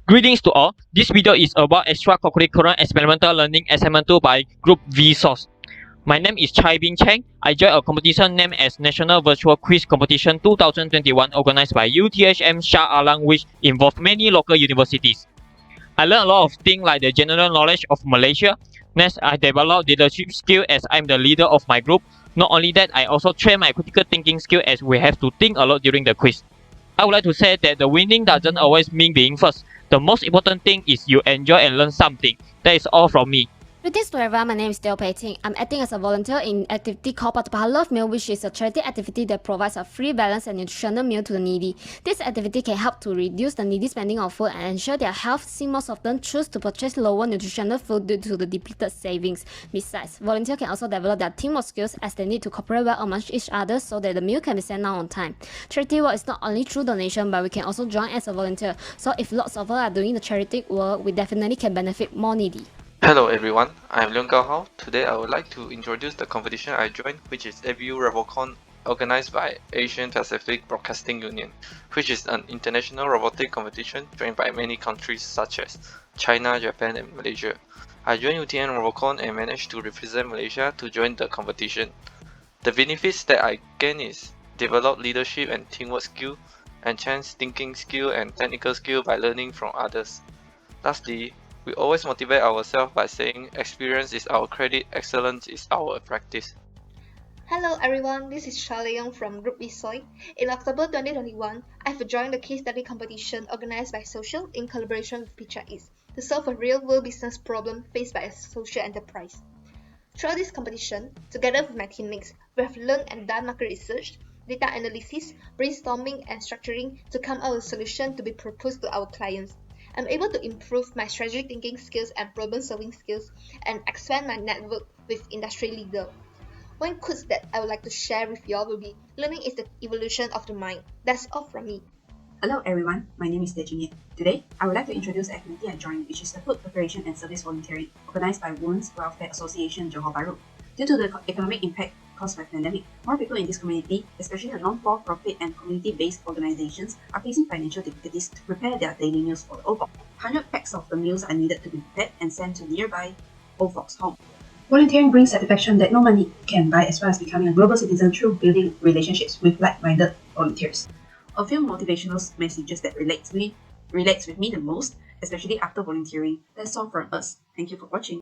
Greetings to all. This video is about extracurricular experimental learning assignment 2 by Group V Source. My name is Chai Bin Cheng. I joined a competition named as National Virtual Quiz Competition 2021 organized by UTHM Shah Alam, which involved many local universities. I learned a lot of things like the general knowledge of Malaysia. Next, I developed leadership skill as I'm the leader of my group. Not only that, I also train my critical thinking skill as we have to think a lot during the quiz. I would like to say that the winning doesn't always mean being first. The most important thing is you enjoy and learn something. That is all from me. Greetings to everyone, my name is Dale Pei. I'm acting as a volunteer in activity called Patapah Love Meal, which is a charity activity that provides a free, balanced and nutritional meal to the needy. This activity can help to reduce the needy spending on food and ensure their health, since most of them choose to purchase lower nutritional food due to the depleted savings. Besides, volunteers can also develop their teamwork skills as they need to cooperate well amongst each other so that the meal can be sent out on time. Charity work is not only through donation, but we can also join as a volunteer. So if lots of us are doing the charity work, we definitely can benefit more needy. Hello everyone, I am Leung Gao Hao. Today I would like to introduce the competition I joined, which is ABU RoboCon, organized by Asian Pacific Broadcasting Union, which is an international robotic competition joined by many countries such as China, Japan and Malaysia. I joined UTN RoboCon and managed to represent Malaysia to join the competition. The benefits that I gain is develop leadership and teamwork skill, enhance thinking skill and technical skill by learning from others. Lastly, we always motivate ourselves by saying experience is our credit, excellence is our practice. Hello everyone, this is Charlie Young from Group ExCEL. In October 2021, I've joined the case study competition organized by Social in collaboration with Picture East to solve a real-world business problem faced by a social enterprise. Throughout this competition, together with my teammates, we have learned and done market research, data analysis, brainstorming and structuring to come up with a solution to be proposed to our clients. I'm able to improve my strategic thinking skills and problem-solving skills and expand my network with industry leaders. One quote that I would like to share with y'all will be, learning is the evolution of the mind. That's all from me. Hello everyone, my name is Dejin. Today, I would like to introduce the activity I joined, which is the Food Preparation and Service Volunteering, organized by Women's Welfare Association Johor Bahru. Due to the economic impact caused by pandemic, more people in this community, especially the non-for-profit and community-based organizations, are facing financial difficulties to prepare their daily meals for the old folks. 100 packs of the meals are needed to be prepared and sent to nearby old folks' home. Volunteering brings satisfaction that no money can buy, as well as becoming a global citizen through building relationships with like-minded volunteers. A few motivational messages that relates with me the most, especially after volunteering. That's all from us. Thank you for watching.